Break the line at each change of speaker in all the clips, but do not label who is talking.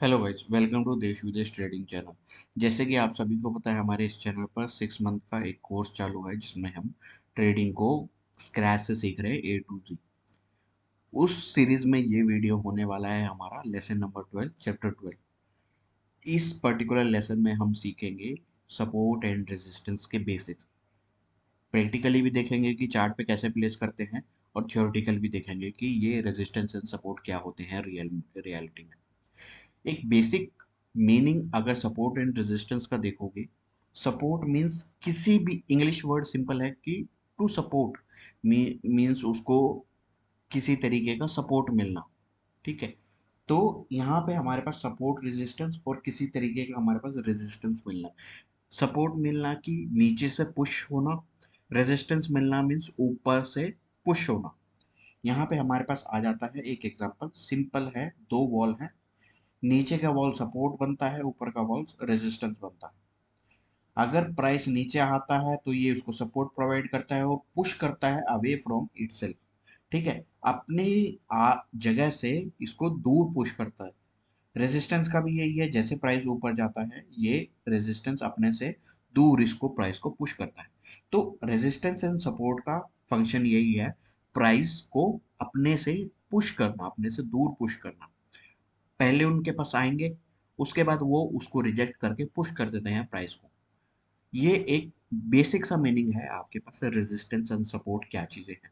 Hello guys, welcome to देश विदेश trading channel. जैसे कि आप सभी को पता है, हमारे इस चैनल पर 6 मंथ का एक कोर्स चालू है जिसमें हम ट्रेडिंग को स्क्रैच से सीख रहे हैं A to Z। उस सीरीज में ये वीडियो होने वाला है हमारा लेसन नंबर 12 चैप्टर 12। इस पर्टिकुलर लेसन में हम सीखेंगे सपोर्ट एंड रेजिस्टेंस के बेसिक्स। प्रैक्टिकली भी देखेंगे कि चार्ट पे कैसे प्लेस करते हैं, और थियोरेटिकल भी देखेंगे कि ये रेजिस्टेंस एंड सपोर्ट क्या होते हैं रियलिटी में। एक बेसिक मीनिंग अगर सपोर्ट एंड रेजिस्टेंस का देखोगे, सपोर्ट मीन्स किसी भी इंग्लिश वर्ड सिंपल है कि टू सपोर्ट मीन्स उसको किसी तरीके का सपोर्ट मिलना। ठीक है, तो यहाँ पे हमारे पास सपोर्ट रेजिस्टेंस और किसी तरीके का हमारे पास रेजिस्टेंस मिलना। सपोर्ट मिलना कि नीचे से पुश होना, रेजिस्टेंस मिलना मीन्स ऊपर से पुश होना। यहाँ पे हमारे पास आ जाता है एक एग्जांपल, सिंपल है, दो वॉल है, नीचे का वॉल सपोर्ट बनता है, ऊपर का वॉल रेजिस्टेंस बनता है। अगर प्राइस नीचे आता है तो ये उसको सपोर्ट प्रोवाइड करता है और पुश करता है अवे फ्रॉम इटसेल्फ। ठीक है, अपनी जगह से इसको दूर पुश करता है। रेजिस्टेंस का भी यही है, जैसे प्राइस ऊपर जाता है ये रेजिस्टेंस अपने से दूर इसको प्राइस को पुश करता है। तो रेजिस्टेंस एंड सपोर्ट का फंक्शन यही है, प्राइस को अपने से पुश करना, अपने से दूर पुश करना। पहले उनके पास आएंगे, उसके बाद वो उसको रिजेक्ट करके पुश कर देते हैं प्राइस को। ये एक बेसिक सा मीनिंग है आपके पास रेजिस्टेंस एंड सपोर्ट क्या चीजें हैं।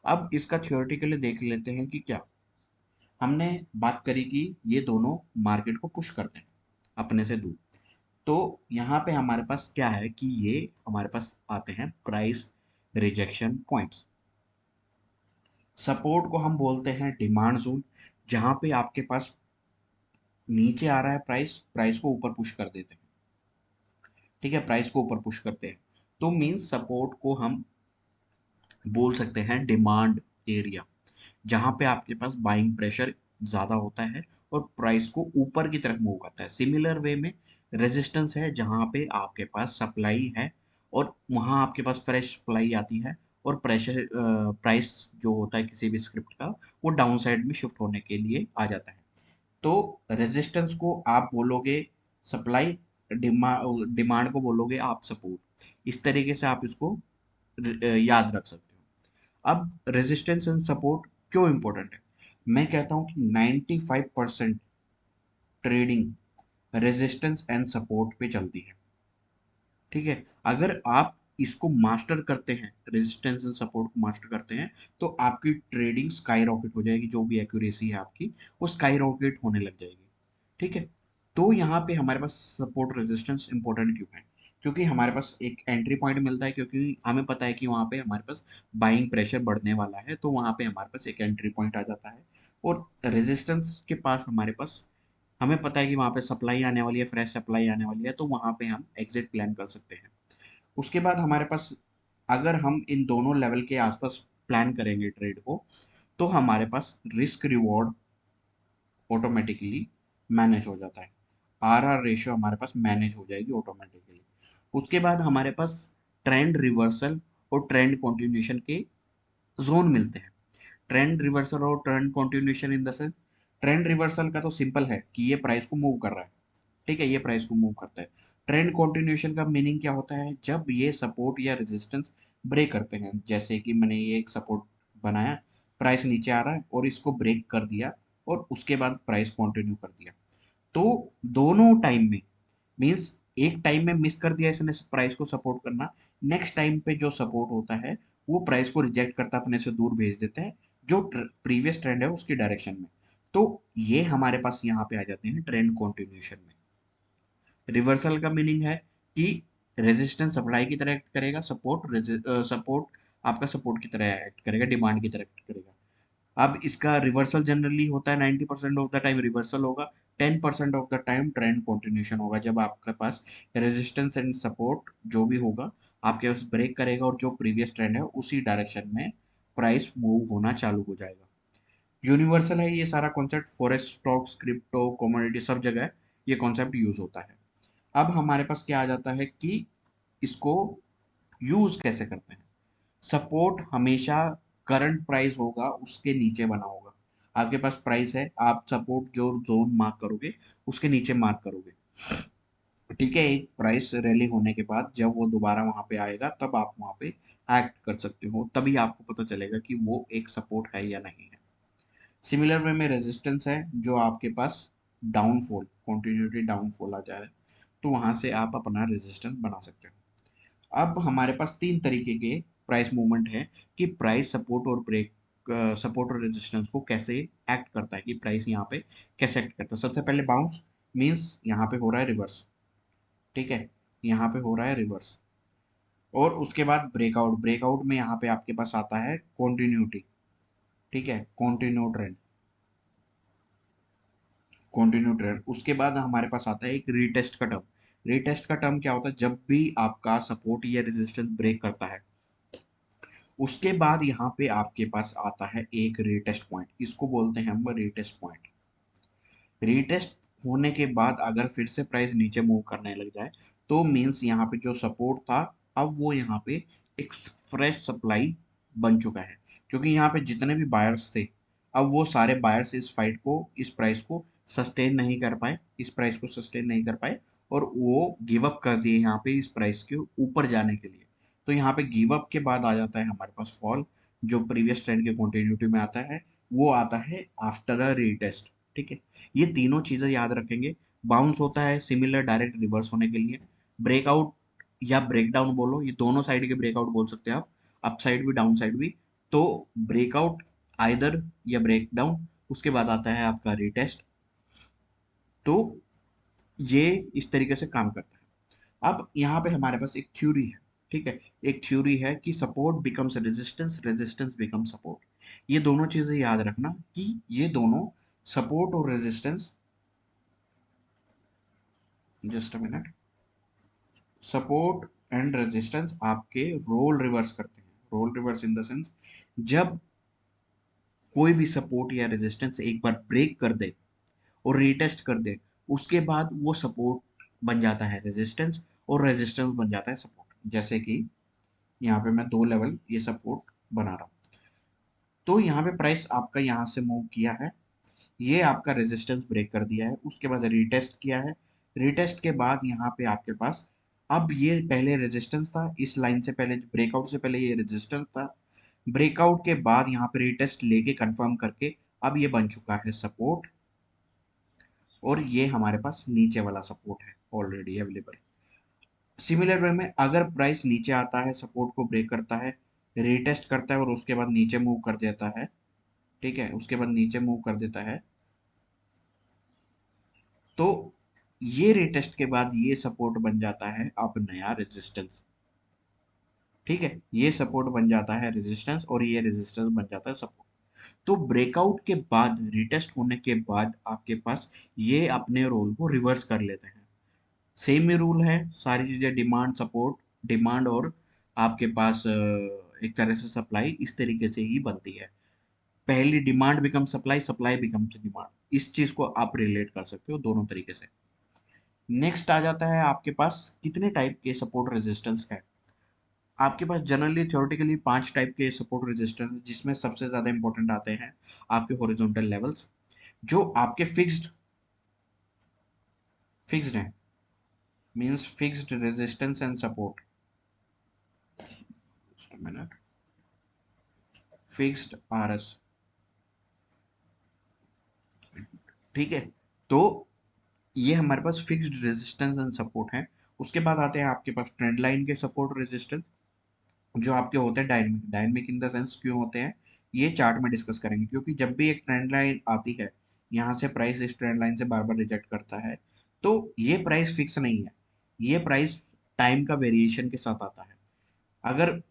अब इसका थियोरेटिकली देख लेते हैं कि क्या हमने बात करी कि ये दोनों मार्केट को पुश करते हैं अपने से दूर। तो यहाँ पे हमारे पास क्या है कि ये हमारे पास आते हैं प्राइस रिजेक्शन पॉइंट्स। सपोर्ट को हम बोलते हैं डिमांड जोन, जहाँ पे आपके पास नीचे आ रहा है प्राइस, प्राइस को ऊपर पुश कर देते हैं। ठीक है, प्राइस को ऊपर पुश करते हैं, तो मीन्स सपोर्ट को हम बोल सकते हैं डिमांड एरिया, जहां पे आपके पास बाइंग प्रेशर ज्यादा होता है और प्राइस को ऊपर की तरफ मूव करता है। सिमिलर वे में रेजिस्टेंस है, जहां पे आपके पास सप्लाई है और वहां आपके पास फ्रेश सप्लाई आती है, और प्रेशर प्राइस जो होता है किसी भी स्क्रिप्ट का, वो डाउन साइड में शिफ्ट होने के लिए आ जाता है। तो रेजिस्टेंस को आप बोलोगे सप्लाई, डिमांड को बोलोगे आप सपोर्ट। इस तरीके से आप इसको याद रख सकते हो। अब रेजिस्टेंस एंड सपोर्ट क्यों इंपॉर्टेंट है, मैं कहता हूं कि 95% ट्रेडिंग रेजिस्टेंस एंड सपोर्ट पे चलती है। ठीक है, अगर आप इसको मास्टर करते हैं, रेजिस्टेंस एंड सपोर्ट को मास्टर करते हैं, तो आपकी ट्रेडिंग स्काई रॉकेट हो जाएगी। जो भी एक्यूरेसी है आपकी, वो स्काई रॉकेट होने लग जाएगी। ठीक है, तो यहाँ पे हमारे पास सपोर्ट रेजिस्टेंस इंपॉर्टेंट क्यों है, क्योंकि हमारे पास एक एंट्री पॉइंट मिलता है, क्योंकि हमें पता है कि वहाँ पे हमारे पास बाइंग प्रेशर बढ़ने वाला है, तो वहाँ पे हमारे पास एक एंट्री पॉइंट आ जाता है। और रेजिस्टेंस के पास हमारे पास, हमें पता है कि वहाँ पे सप्लाई आने वाली है, फ्रेश सप्लाई आने वाली है, तो वहाँ पे हम एग्जिट प्लान कर सकते हैं। उसके बाद हमारे पास, अगर हम इन दोनों लेवल के आसपास प्लान करेंगे ट्रेड को, तो हमारे पास रिस्क रिवॉर्ड ऑटोमेटिकली मैनेज हो जाता है। आर रेशियो हमारे पास मैनेज हो जाएगी ऑटोमेटिकली। उसके बाद हमारे पास ट्रेंड रिवर्सल और ट्रेंड कंटिन्यूएशन के जोन मिलते हैं। ट्रेंड रिवर्सल और trend continuation in the sense, trend reversal का तो सिंपल है कि ये प्राइस को मूव कर रहा है। ठीक है, ये प्राइस को मूव करता है। ट्रेंड कंटिन्यूएशन का मीनिंग क्या होता है, जब ये सपोर्ट या रेजिस्टेंस ब्रेक करते हैं। जैसे कि मैंने ये एक सपोर्ट बनाया, प्राइस नीचे आ रहा है और इसको ब्रेक कर दिया, और उसके बाद प्राइस कंटिन्यू कर दिया। तो दोनों टाइम में, मीन्स एक टाइम में मिस कर दिया इसने प्राइस को सपोर्ट करना, नेक्स्ट टाइम पे जो सपोर्ट होता है वो प्राइस को रिजेक्ट करता, अपने से दूर भेज देता है जो प्रीवियस ट्रेंड है उसकी डायरेक्शन में। तो ये हमारे पास यहाँ पे आ जाते हैं ट्रेंड कंटिन्यूएशन में। रिवर्सल का मीनिंग है कि रेजिस्टेंस सप्लाई की तरह एक्ट करेगा, सपोर्ट आपका सपोर्ट की तरह एक्ट करेगा, डिमांड की तरह एक्ट करेगा। अब इसका रिवर्सल जनरली होता है 90% ऑफ द टाइम रिवर्सल होगा, 10% of the time trend continuation होगा। जब आपके पास रेजिस्टेंस एंड सपोर्ट जो भी होगा आपके पास ब्रेक करेगा, और जो प्रीवियस ट्रेंड है उसी डायरेक्शन में प्राइस मूव होना चालू हो जाएगा। यूनिवर्सल है ये सारा concept, forex, stocks, crypto, commodity, सब जगह ये कॉन्सेप्ट यूज होता है। अब हमारे पास क्या आ जाता है कि इसको यूज कैसे करते हैं। सपोर्ट हमेशा करंट प्राइस होगा उसके नीचे बना होगा, आपके पास प्राइस है, आप सपोर्ट जो जोन मार्क करोगे उसके नीचे मार्क करोगे। ठीक है, एक प्राइस रैली होने के बाद जब वो दोबारा वहां पे आएगा तब आप वहां पे एक्ट कर सकते हो, तभी आपको पता चलेगा कि वो एक सपोर्ट है या नहीं है। सिमिलर वे में रेजिस्टेंस है, जो आपके पास डाउनफॉल, कॉन्टिन्यूटी डाउनफॉल आ जाए तो वहां से आप अपना रेजिस्टेंस बना सकते हो। अब हमारे पास तीन तरीके के प्राइस मूवमेंट है कि प्राइस सपोर्ट और ब्रेक, सपोर्ट और रेजिस्टेंस को कैसे एक्ट करता है, कि प्राइस यहाँ पे कैसे एक्ट करता है। सबसे पहले बाउंस, मीन्स यहाँ पे हो रहा है रिवर्स। ठीक है, यहाँ पे हो रहा है रिवर्स। और उसके बाद ब्रेकआउट, ब्रेकआउट में यहाँ पे आपके पास आता है कॉन्टिन्यूटी। ठीक है, कॉन्टिन्यू ट्रेंड, कॉन्टिन्यू ट्रेंड। उसके बाद हमारे पास आता है एक रीटेस्ट का टर्म। रीटेस्ट का टर्म क्या होता है, जब भी आपका सपोर्ट या रेजिस्टेंस ब्रेक करता है उसके बाद यहाँ पे आपके पास आता है एक रीटेस्ट पॉइंट, इसको बोलते हैं हम रीटेस्ट पॉइंट। रीटेस्ट होने के बाद अगर फिर से प्राइस नीचे मूव करने लग जाए तो मीन्स यहाँ पे जो सपोर्ट था अब वो यहाँ पे एक फ्रेश सप्लाई बन चुका है, क्योंकि यहाँ पे जितने भी बायर्स थे अब वो सारे बायर्स इस फाइट को, इस प्राइस को सस्टेन नहीं कर पाए, इस प्राइस को सस्टेन नहीं कर पाए और वो गिव अप कर दिए यहाँ पे इस प्राइस के ऊपर जाने के लिए। तो यहाँ पे गिव अप के बाद आ जाता है हमारे पास फॉल, जो प्रीवियस ट्रेंड के कंटिन्यूटी में आता है, वो आता है आफ्टर अ रीटेस्ट। ठीक है, ये तीनों चीजें याद रखेंगे। बाउंस होता है सिमिलर डायरेक्ट रिवर्स होने के लिए, ब्रेकआउट या ब्रेकडाउन बोलो, ये दोनों साइड के ब्रेकआउट बोल सकते हैं आप, अप साइड भी डाउन साइड भी। तो ब्रेकआउट आइदर या ब्रेकडाउन, उसके बाद आता है आपका रिटेस्ट। तो ये इस तरीके से काम करता है। अब यहाँ पे हमारे पास एक थ्योरी है। ठीक है, एक थ्योरी है कि support becomes resistance, resistance become support. ये दोनों चीजें याद रखना कि ये दोनों सपोर्ट और resistance, just a minute, support and resistance आपके रोल रिवर्स करते हैं। Role reverse in the sense, जब कोई भी सपोर्ट या रेजिस्टेंस एक बार ब्रेक कर दे और रीटेस्ट कर दे उसके बाद वो सपोर्ट बन जाता है रेजिस्टेंस और रेजिस्टेंस बन जाता है सपोर्ट। जैसे कि यहाँ पे मैं दो लेवल ये सपोर्ट बना रहा हूँ, तो यहाँ पे प्राइस आपका यहाँ से मूव किया है, ये आपका रेजिस्टेंस ब्रेक कर दिया है, उसके बाद रिटेस्ट किया है। रिटेस्ट के बाद यहाँ पे आपके पास, अब ये पहले रेजिस्टेंस था, इस लाइन से पहले ब्रेकआउट से पहले ये रेजिस्टेंस था, ब्रेकआउट के बाद यहाँ पे रिटेस्ट लेके कंफर्म करके अब ये बन चुका है सपोर्ट, और ये हमारे पास नीचे वाला सपोर्ट है ऑलरेडी अवेलेबल। सिमिलर वे में अगर प्राइस नीचे आता है, सपोर्ट को ब्रेक करता है, रिटेस्ट करता है और उसके बाद नीचे मूव कर देता है, ठीक है, उसके बाद नीचे मूव कर देता है, तो ये रिटेस्ट के बाद ये सपोर्ट बन जाता है अब नया रेजिस्टेंस। ठीक है, ये सपोर्ट बन जाता है रेजिस्टेंस और ये रेजिस्टेंस बन जाता है सपोर्ट। तो ब्रेकआउट के बाद, रिटेस्ट होने के बाद आपके पास ये अपने रोल को रिवर्स कर लेते हैं। सेम ही रूल है, सारी चीजें डिमांड सपोर्ट, डिमांड और आपके पास एक तरह से सप्लाई इस तरीके से ही बनती है। पहली demand become supply, supply becomes demand, इस चीज को आप रिलेट कर सकते हो दोनों तरीके से। नेक्स्ट आ जाता है आपके पास कितने टाइप के सपोर्ट रेजिस्टेंस है। आपके पास जनरली थ्योरेटिकली 5 टाइप के सपोर्ट रेजिस्टेंस, जिसमें सबसे ज्यादा इंपॉर्टेंट आते हैं आपके हॉरिजॉन्टल लेवल्स, जो आपके फिक्स्ड हैं, means fixed resistance and support. Minute, fixed RS. ठीक है, तो ये हमारे पास फिक्स्ड रेजिस्टेंस एंड सपोर्ट है। उसके बाद आते हैं आपके पास ट्रेंड लाइन के सपोर्ट रेजिस्टेंस, जो आपके होते हैं dynamic. Dynamic in the sense क्यों होते हैं, ये चार्ट में डिस्कस करेंगे, क्योंकि जब भी एक ट्रेंड लाइन आती है, यहाँ से प्राइस इस ट्रेंड लाइन से बार बार रिजेक्ट करता है, तो ये प्राइस फिक्स नहीं है, ये प्राइस टाइम का वेरिएशन के साथ आता है। अगर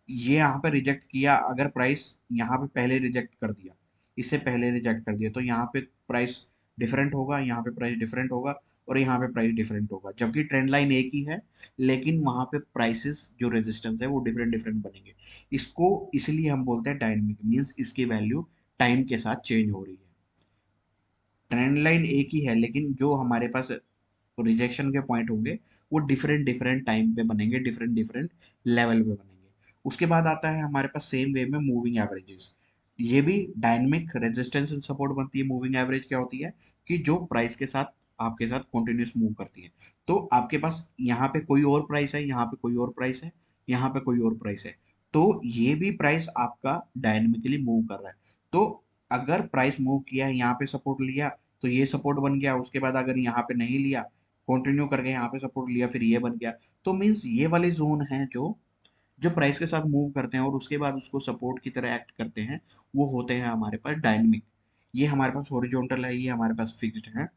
ये यहाँ पे रिजेक्ट किया, अगर प्राइस यहाँ पे पहले रिजेक्ट कर दिया, इससे पहले रिजेक्ट कर दिया, तो यहाँ पे प्राइस डिफरेंट होगा, यहाँ पे प्राइस डिफरेंट होगा और यहाँ पे प्राइस डिफरेंट होगा, जबकि ट्रेंड लाइन एक ही है लेकिन वहाँ पे प्राइसेस जो रेजिस्टेंस है वो डिफरेंट डिफरेंट बनेंगे। इसको इसलिए हम बोलते हैं डायनेमिक, मीन्स इसकी वैल्यू टाइम के साथ चेंज हो रही है। ट्रेंड लाइन एक ही है लेकिन जो हमारे पास रिजेक्शन के पॉइंट होंगे वो डिफरेंट डिफरेंट टाइम पे बनेंगे, डिफरेंट डिफरेंट लेवल पे बनेंगे। उसके बाद आता है हमारे पास सेम वे में मूविंग एवरेजेस। ये भी डायनेमिक रेजिस्टेंस एंड सपोर्ट बनती है। मूविंग एवरेज क्या होती है कि जो प्राइस के साथ आपके साथ कंटिन्यूस मूव करती है। तो आपके पास यहाँ पे कोई और प्राइस है, यहाँ पे कोई और प्राइस है, यहाँ पे कोई और प्राइस है, तो ये भी प्राइस आपका डायनेमिकली मूव कर रहा है। तो अगर प्राइस मूव किया है, यहाँ पे सपोर्ट लिया, तो ये सपोर्ट बन गया। उसके बाद अगर यहाँ पे नहीं लिया, कंटिन्यू करके यहाँ पे सपोर्ट लिया, फिर ये बन गया। तो मीन्स ये वाले जोन है जो जो प्राइस के साथ मूव करते हैं और उसके बाद उसको सपोर्ट की तरह एक्ट करते हैं, वो होते हैं हमारे पास डायनेमिक। ये हमारे पास हॉरिजॉन्टल है, ये हमारे पास फिक्स्ड है।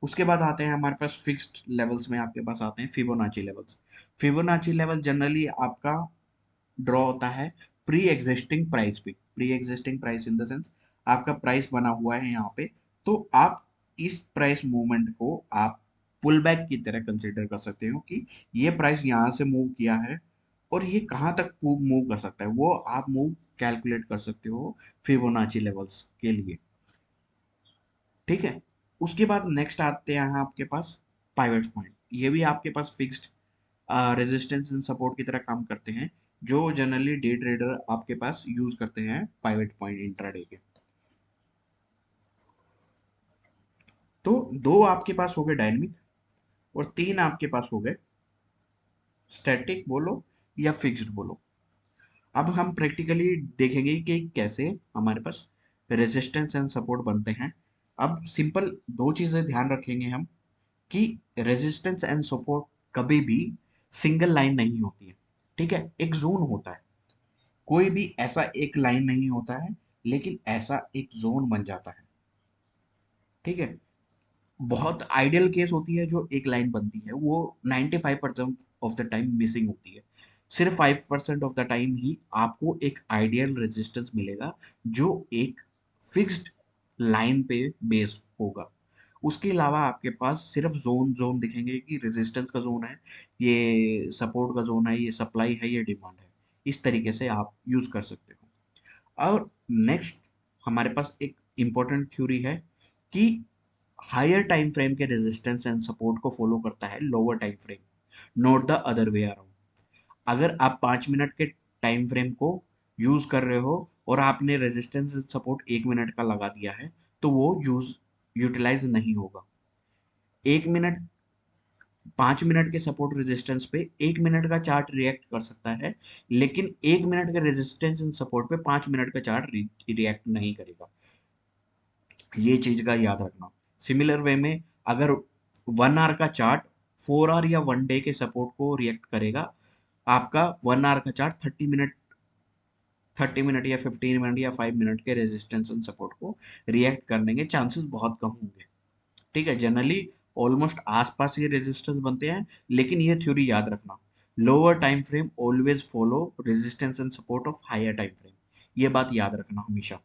उसके बाद आते हैं हमारे पास फिक्स्ड लेवल्स में, आपके पास आते हैं Fibonacci levels. Fibonacci level generally आपका ड्रॉ होता है प्री एग्जिस्टिंग प्राइस पे। Pre existing price in the sense आपका प्राइस बना हुआ है यहाँ पे, तो आप इस प्राइस मूवमेंट को आप पुल बैक की तरह कंसिडर कर सकते हो कि ये प्राइस यहाँ से मूव किया है और ये कहाँ तक मूव कर सकता है, वो आप मूव कैलकुलेट कर सकते हो फिबोनाची लेवल्स के लिए। ठीक है। उसके बाद नेक्स्ट आते हैं आपके पास पाइवट पॉइंट। ये भी आपके पास फिक्स्ड रेजिस्टेंस एंड सपोर्ट की तरह काम करते हैं, जो जनरली डे ट्रेडर आपके पास यूज करते हैं पाइवट पॉइंट इंट्राडे के। तो दो आपके पास हो गए डायनेमिक, और तीन आपके पास हो गए स्टैटिक बोलो या फिक्स्ड बोलो। अब हम प्रैक्टिकली देखेंगे कि कैसे हमारे पास रेजिस्टेंस एंड सपोर्ट बनते हैं। अब सिंपल दो चीजें ध्यान रखेंगे हम, कि रेजिस्टेंस एंड सपोर्ट कभी भी सिंगल लाइन नहीं होती है। ठीक है, एक जोन होता है। कोई भी ऐसा एक लाइन नहीं होता है, लेकिन ऐसा एक जोन बन जाता है। ठीक है। बहुत आइडियल केस होती है जो एक लाइन बनती है, वो 95% ऑफ द टाइम मिसिंग होती है। सिर्फ 5% ऑफ द टाइम ही आपको एक आइडियल रेजिस्टेंस मिलेगा, जो एक फिक्स्ड लाइन पे बेस होगा। उसके अलावा आपके पास सिर्फ जोन जोन दिखेंगे कि रेजिस्टेंस का जोन है, ये सपोर्ट का जोन है, ये सप्लाई है, ये डिमांड है। इस तरीके से आप यूज कर सकते हो। और नेक्स्ट हमारे पास एक इंपॉर्टेंट थ्योरी है कि हायर टाइम फ्रेम के रेजिस्टेंस एंड सपोर्ट को फॉलो करता है lower time frame, not the other way around. अगर आप 5 मिनट के टाइम फ्रेम को यूज कर रहे हो और आपने रेजिस्टेंस एंड सपोर्ट 1 मिनट का लगा दिया है, तो वो यूटिलाइज नहीं होगा। 1 मिनट, 5 मिनट के सपोर्ट रेजिस्टेंस पे 1 मिनट का चार्ट रिएक्ट कर सकता है, लेकिन 1 मिनट के रेजिस्टेंस एंड सपोर्ट पे 5 मिनट का चार्ट रिएक्ट नहीं करेगा। ये चीज का याद रखना। सिमिलर वे में अगर 1 आवर का चार्ट 4 आवर या 1 डे के सपोर्ट को रिएक्ट करेगा, आपका 1 आवर का चार्ट 30 मिनट या 15 मिनट या 5 मिनट के रेजिस्टेंस एंड सपोर्ट को रिएक्ट करने के चांसेस बहुत कम होंगे। ठीक है, जनरली ऑलमोस्ट आसपास ये रेजिस्टेंस बनते हैं, लेकिन ये थ्योरी याद रखना, lower time frame always follow resistance and support of higher time frame. ये बात याद रखना हमेशा।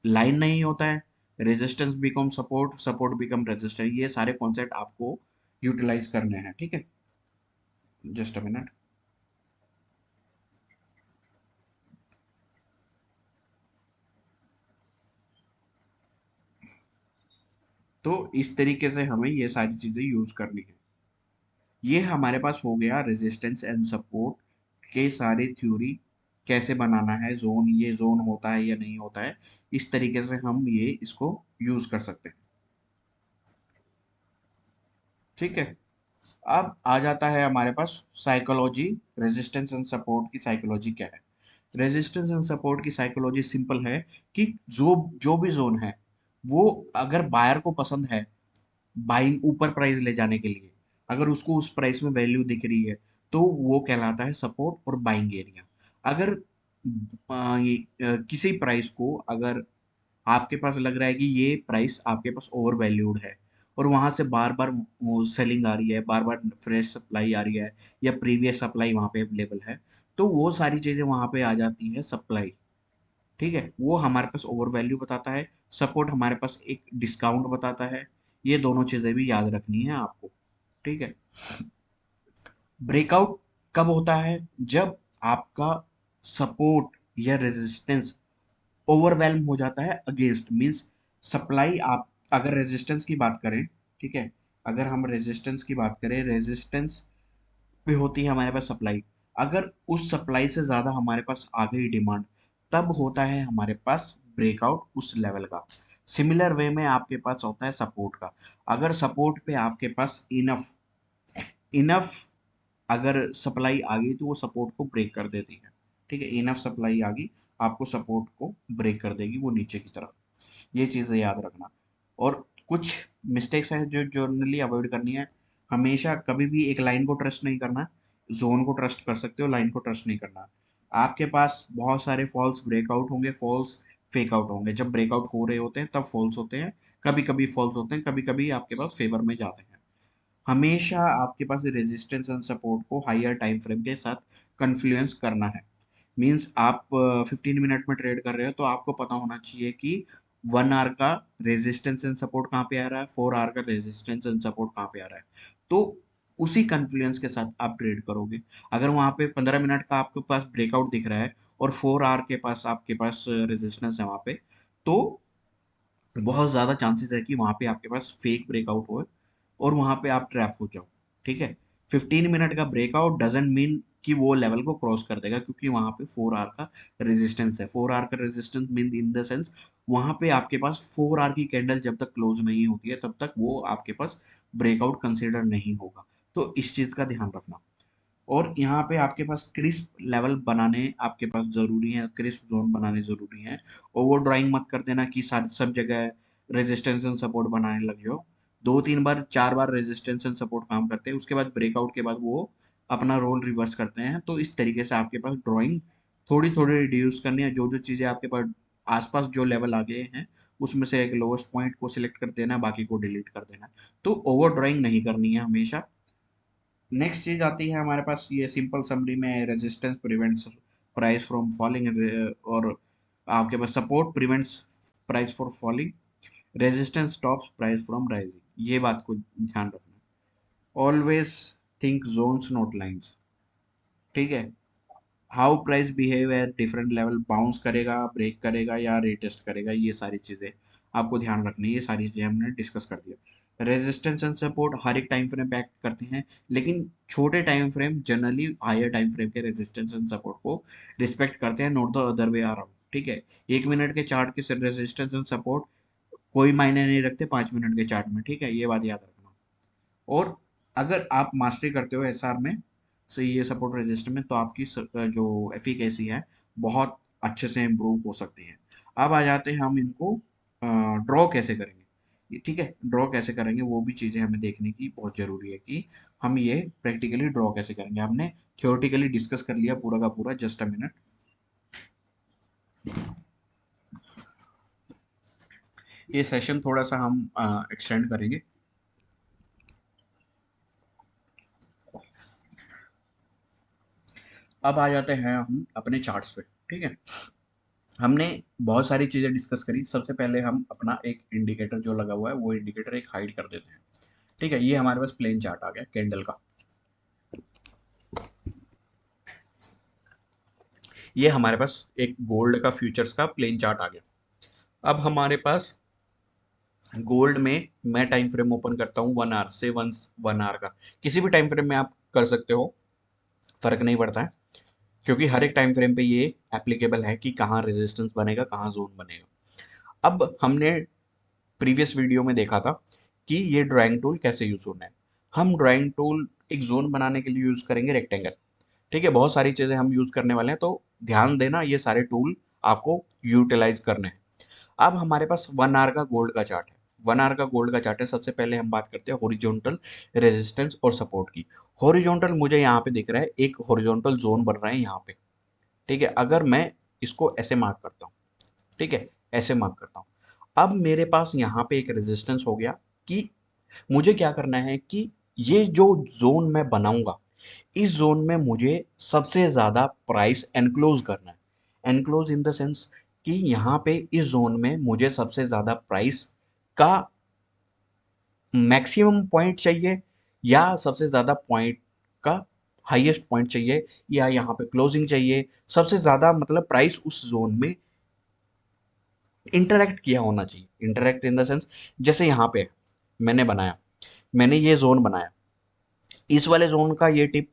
लाइन नहीं होता है, resistance become support, support become resistance, ये सारे कॉन्सेप्ट आपको यूटिलाइज करने हैं। ठीक है, जस्ट अ मिनट। तो इस तरीके से हमें ये सारी चीजें यूज करनी है। ये हमारे पास हो गया रेजिस्टेंस एंड सपोर्ट के सारे थ्योरी, कैसे बनाना है जोन, ये जोन होता है या नहीं होता है, इस तरीके से हम ये इसको यूज कर सकते हैं। ठीक है। अब आ जाता है हमारे पास साइकोलॉजी, रेजिस्टेंस एंड सपोर्ट की साइकोलॉजी क्या है। रेजिस्टेंस एंड सपोर्ट की साइकोलॉजी सिंपल है कि जो जो भी जोन है, वो अगर बायर को पसंद है बाइंग ऊपर प्राइस ले जाने के लिए, अगर उसको उस प्राइस में वैल्यू दिख रही है, तो वो कहलाता है सपोर्ट और बाइंग एरिया। अगर किसी प्राइस को अगर आपके पास लग रहा है कि ये प्राइस आपके पास ओवर वैल्यूड है, और वहां से बार बार सेलिंग आ रही है, बार बार फ्रेश सप्लाई आ रही है, या प्रीवियस सप्लाई वहां पे अवेलेबल है, तो वो सारी चीजें वहां पे आ जाती है सप्लाई। ठीक है, वो हमारे पास ओवर वैल्यू बताता है, सपोर्ट हमारे पास एक डिस्काउंट बताता है। ये दोनों चीजें भी याद रखनी है आपको। ठीक है। ब्रेकआउट कब होता है? जब आपका सपोर्ट या रेजिस्टेंस ओवरवेल्म हो जाता है अगेंस्ट, मींस सप्लाई, आप अगर रेजिस्टेंस की बात करें, ठीक है, अगर हम रेजिस्टेंस की बात करें, रेजिस्टेंस पे होती है हमारे पास सप्लाई। अगर उस सप्लाई से ज़्यादा हमारे पास आ गई डिमांड, तब होता है हमारे पास ब्रेकआउट उस लेवल का। सिमिलर वे में आपके पास होता है सपोर्ट का। अगर सपोर्ट पे आपके पास इनफ इनफ अगर सप्लाई आ गई तो वो सपोर्ट को ब्रेक कर देती है। ठीक है, इनफ सप्लाई आ गई, आपको सपोर्ट को ब्रेक कर देगी वो नीचे की तरफ। ये चीज़ें याद रखना। और कुछ मिस्टेक्स हैं जो जर्नली अवॉइड करनी है। हमेशा कभी भी एक लाइन को ट्रस्ट नहीं करना। जोन को ट्रस्ट कर सकते हो, लाइन को ट्रस्ट नहीं करना। आपके पास बहुत सारे फॉल्स ब्रेकआउट होंगे, फॉल्स फेक आउट होंगे। जब ब्रेकआउट हो रहे होते हैं तब फॉल्स होते हैं, कभी कभी फॉल्स होते हैं, कभी कभी आपके पास फेवर में जाते हैं। हमेशा आपके पास रेजिस्टेंस एंड सपोर्ट को हायर टाइम फ्रेम के साथ कन्फ्लुएंस करना है। मीन्स आप 15 मिनट में ट्रेड कर रहे हो तो आपको पता होना चाहिए कि 1 आवर का रेजिस्टेंस एंड सपोर्ट कहाँ पे आ रहा है, 4 आवर का रेजिस्टेंस एंड सपोर्ट कहाँ पे आ रहा है। तो उसी कन्फ्लुएंस के साथ आप ट्रेड करोगे। अगर वहाँ पे 15 मिनट का आपके पास ब्रेकआउट दिख रहा है और 4 आवर के पास आपके पास रेजिस्टेंस है वहाँ पे, तो बहुत ज़्यादा चांसेस है कि वहाँ पे आपके पास फेक ब्रेकआउट हो और वहाँ पे आप ट्रैप हो जाओ। ठीक है, 15 मिनट का ब्रेकआउट डजेंट मीन कि वो लेवल को क्रॉस कर देगा, क्योंकि वहाँ पे 4 आवर का रेजिस्टेंस है। 4 आवर का resistance mean in the sense वहाँ पे आपके पास 4 आवर की कैंडल जब तक क्लोज नहीं होती है तब तक वो आपके पास ब्रेकआउट कंसिडर नहीं होगा। तो इस चीज़ का ध्यान रखना। और यहाँ पे आपके पास क्रिस्प लेवल बनाने आपके पास ज़रूरी हैं, क्रिस्प ज़ोन बनाने ज़रूरी हैं। ओवर ड्राइंग मत कर देना कि सारी सब जगह रेजिस्टेंस एंड सपोर्ट बनाने लग जाओ। 2-3 बार 4 बार रेजिस्टेंस एंड सपोर्ट काम करते हैं, उसके बाद ब्रेकआउट के बाद वो अपना रोल रिवर्स करते हैं। तो इस तरीके से आपके पास ड्राइंग थोड़ी थोड़ी रिड्यूस करनी है। जो जो चीज़ें आपके पास आसपास जो लेवल आ गए हैं उसमें से एक लोवेस्ट पॉइंट को सिलेक्ट कर देना है, बाकी को डिलीट कर देना है। तो ओवर ड्राइंग नहीं करनी है हमेशा। नेक्स्ट चीज आती है हमारे पास, ये सिंपल समरी में resistance prevents price from falling, और आपके पास support prevents price for falling, resistance stops price from rising. ये बात को ध्यान रखना। Always think zones not lines. ठीक है, how price behave at different level, bounce करेगा, ब्रेक करेगा या रिटेस्ट करेगा, ये सारी चीज़ें आपको ध्यान रखनी है। ये सारी चीज़ें हमने डिस्कस कर दिया। रेजिस्टेंस एंड सपोर्ट हर एक टाइम फ्रेम पे एक्ट करते हैं, लेकिन छोटे time frame generally higher time frame के रेजिस्टेंस एंड सपोर्ट को रिस्पेक्ट करते हैं, not the other way around. ठीक है, 1 मिनट के चार्ट के रेजिस्टेंस एंड सपोर्ट कोई मायने नहीं रखते 5 मिनट के चार्ट में। ठीक है, ये बात याद रखना। और अगर आप मास्टरी करते हो एसआर में, से ये सपोर्ट रजिस्टर में, तो आपकी जो एफिकेसी है बहुत अच्छे से इम्प्रूव हो सकती है। अब आ जाते हैं हम इनको ड्रॉ कैसे करेंगे। ठीक है, ड्रॉ कैसे करेंगे वो भी चीज़ें हमें देखने की बहुत ज़रूरी है कि हम ये प्रैक्टिकली ड्रॉ कैसे करेंगे। हमने थियोरेटिकली डिस्कस कर लिया पूरा का पूरा। जस्ट अ मिनट, ये सेशन थोड़ा सा हम एक्सटेंड करेंगे। अब आ जाते हैं हम अपने चार्ट्स पे। ठीक है, हमने बहुत सारी चीज़ें डिस्कस करी। सबसे पहले हम अपना एक इंडिकेटर जो लगा हुआ है वो इंडिकेटर एक हाइड कर देते हैं। ठीक है, ये हमारे पास प्लेन चार्ट आ गया कैंडल का। ये हमारे पास एक गोल्ड का फ्यूचर्स का प्लेन चार्ट आ गया। अब हमारे पास गोल्ड में मैं टाइम फ्रेम ओपन करता हूँ 1 आवर से 1 आवर का। किसी भी टाइम फ्रेम में आप कर सकते हो, फर्क नहीं पड़ता है, क्योंकि हर एक टाइम फ्रेम पे ये एप्लीकेबल है कि कहाँ रेजिस्टेंस बनेगा, कहाँ जोन बनेगा। अब हमने प्रीवियस वीडियो में देखा था कि ये ड्राइंग टूल कैसे यूज होना है। हम ड्राइंग टूल एक जोन बनाने के लिए यूज करेंगे रेक्टेंगल। ठीक है, बहुत सारी चीजें हम यूज करने वाले हैं, तो ध्यान देना ये सारे टूल आपको यूटिलाइज करने हैं। अब हमारे पास 1 आवर का गोल्ड का चार्ट है। 1 आवर का गोल्ड का चार्ट है। सबसे पहले हम बात करते हैं हॉरिजॉन्टल रेजिस्टेंस और सपोर्ट की। हॉरिजॉन्टल मुझे यहाँ पे दिख रहा है, एक हॉरिजॉन्टल जोन बन रहा है यहाँ पे। ठीक है, अगर मैं इसको ऐसे मार्क करता हूँ, ठीक है, ऐसे मार्क करता हूँ, अब मेरे पास यहाँ पे एक रेजिस्टेंस हो गया कि मुझे क्या करना है कि ये जो जोन मैं बनाऊंगा, इस जोन में मुझे सबसे ज्यादा प्राइस एनक्लोज करना है। एनक्लोज इन द सेंस कि यहाँ पे इस जोन में मुझे सबसे ज्यादा प्राइस का मैक्सिमम पॉइंट चाहिए, या सबसे ज्यादा पॉइंट का हाईएस्ट पॉइंट चाहिए, या यहाँ पे क्लोजिंग चाहिए। सबसे ज्यादा मतलब प्राइस उस जोन में इंटरेक्ट किया होना चाहिए। इंटरेक्ट इन द सेंस, जैसे यहाँ पे मैंने बनाया, मैंने ये जोन बनाया, इस वाले जोन का ये टिप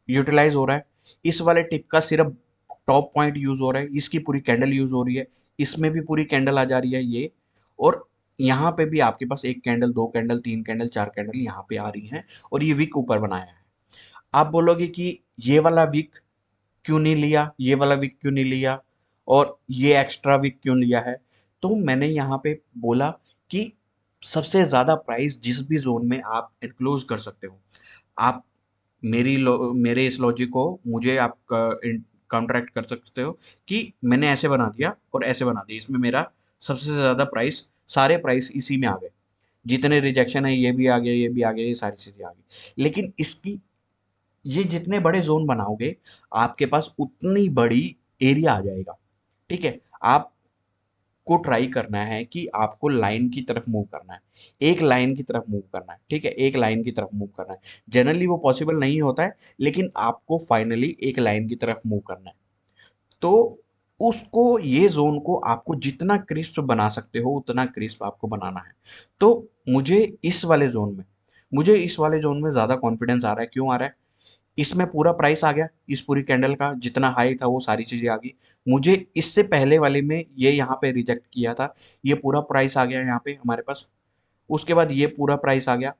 यूटिलाइज हो रहा है, इस वाले टिप का सिर्फ टॉप पॉइंट यूज हो रहा है, इसकी पूरी कैंडल यूज हो रही है, इसमें भी पूरी कैंडल आ जा रही है ये, और यहाँ पे भी आपके पास एक कैंडल, दो कैंडल, तीन कैंडल, चार कैंडल यहाँ पे आ रही हैं, और ये वीक ऊपर बनाया है। आप बोलोगे कि ये वाला वीक क्यों नहीं लिया, ये वाला वीक क्यों नहीं लिया, और ये एक्स्ट्रा वीक क्यों लिया है? तो मैंने यहाँ पे बोला कि सबसे ज़्यादा प्राइस जिस भी जोन में आप एनक्लोज कर सकते हो, आप मेरे इस लॉजिक को मुझे आप काउंटरैक्ट कर सकते हो कि मैंने ऐसे बना दिया और ऐसे बना दिया, इसमें मेरा सबसे ज़्यादा प्राइस, सारे प्राइस इसी में आ गए, जितने रिजेक्शन है ये भी आ गया, ये भी आ गया, ये सारी चीज़ें आ गई। लेकिन इसकी, ये जितने बड़े जोन बनाओगे आपके पास उतनी बड़ी एरिया आ जाएगा। ठीक है, आपको ट्राई करना है कि आपको लाइन की तरफ मूव करना है, एक लाइन की तरफ मूव करना है। ठीक है, एक लाइन की तरफ मूव करना है। जनरली वो पॉसिबल नहीं होता है, लेकिन आपको फाइनली एक लाइन की तरफ मूव करना है। तो उसको, ये जोन को आपको जितना क्रिस्प बना सकते हो उतना क्रिस्प आपको बनाना है। तो मुझे इस वाले जोन में मुझे इस वाले जोन में ज़्यादा कॉन्फिडेंस आ रहा है। क्यों आ रहा है? इसमें पूरा प्राइस आ गया, इस पूरी कैंडल का जितना हाई था वो सारी चीजें आ गई। मुझे इससे पहले वाले में ये यहाँ पे रिजेक्ट किया था, ये पूरा प्राइस आ गया यहाँ पे हमारे पास। उसके बाद ये पूरा प्राइस आ गया।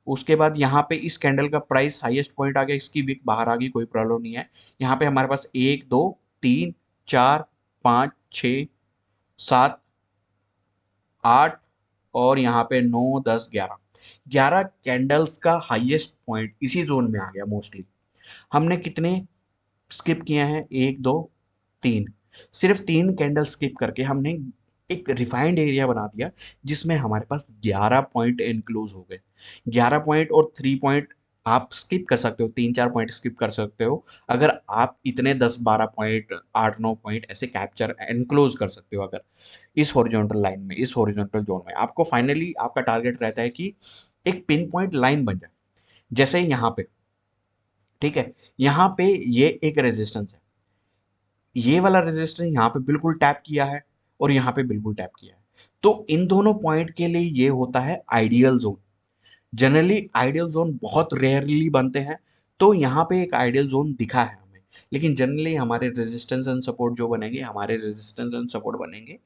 उसके बाद यहाँ पे इस कैंडल का प्राइस हाईएस्ट पॉइंट आ गया, इसकी विक बाहर आ गई, कोई प्रॉब्लम नहीं है। यहाँ पे हमारे पास एक, दो, तीन, चार, पाँच, छ, सात, आठ, और यहाँ पे नौ, दस, ग्यारह, 11 कैंडल्स का हाईएस्ट पॉइंट इसी जोन में आ गया मोस्टली। हमने कितने स्किप किए हैं? एक, दो, तीन। सिर्फ 3 कैंडल स्किप करके हमने एक रिफाइंड एरिया बना दिया, जिसमें हमारे पास 11 पॉइंट एनक्लोज हो गए। 11 पॉइंट और 3 पॉइंट आप स्किप कर सकते हो, 3-4 पॉइंट स्किप कर सकते हो, अगर आप इतने 10-12 पॉइंट, 8-9 पॉइंट ऐसे कैप्चर एनक्लोज कर सकते हो। अगर इस हॉरिजॉन्टल लाइन में, इस हॉरिजॉन्टल जोन में आपको फाइनली आपका टारगेट रहता है कि एक पिन पॉइंट लाइन बन जाए, जैसे यहाँ पे। ठीक है, यहाँ पे ये एक रेजिस्टेंस है, ये वाला रेजिस्टेंस यहाँ पे बिल्कुल टैप किया है, और यहाँ पे बिल्कुल टैप किया है। तो इन दोनों पॉइंट के लिए ये होता है ideal zone. Generally ideal zone बहुत रेयरली बनते हैं, तो यहाँ पे एक आइडियल जोन दिखा है हमें। लेकिन जनरली हमारे रेजिस्टेंस एंड सपोर्ट जो बनेंगे, हमारे रेजिस्टेंस एंड सपोर्ट बनेंगे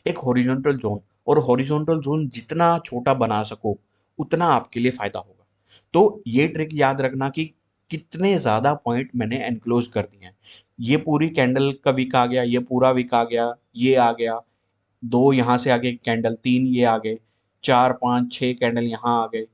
एक हॉरिजॉन्टल जोन, और हॉरिजॉन्टल जोन जितना छोटा बना सको उतना आपके लिए फायदा होगा। तो ये ट्रिक याद रखना कि कितने ज़्यादा पॉइंट मैंने एनक्लोज कर दिए हैं। ये पूरी कैंडल का विक आ गया, ये पूरा विक आ गया, ये आ गया, दो यहाँ से आगे कैंडल, तीन ये आ गए, चार, पाँच, छः कैंडल यहाँ आ गए,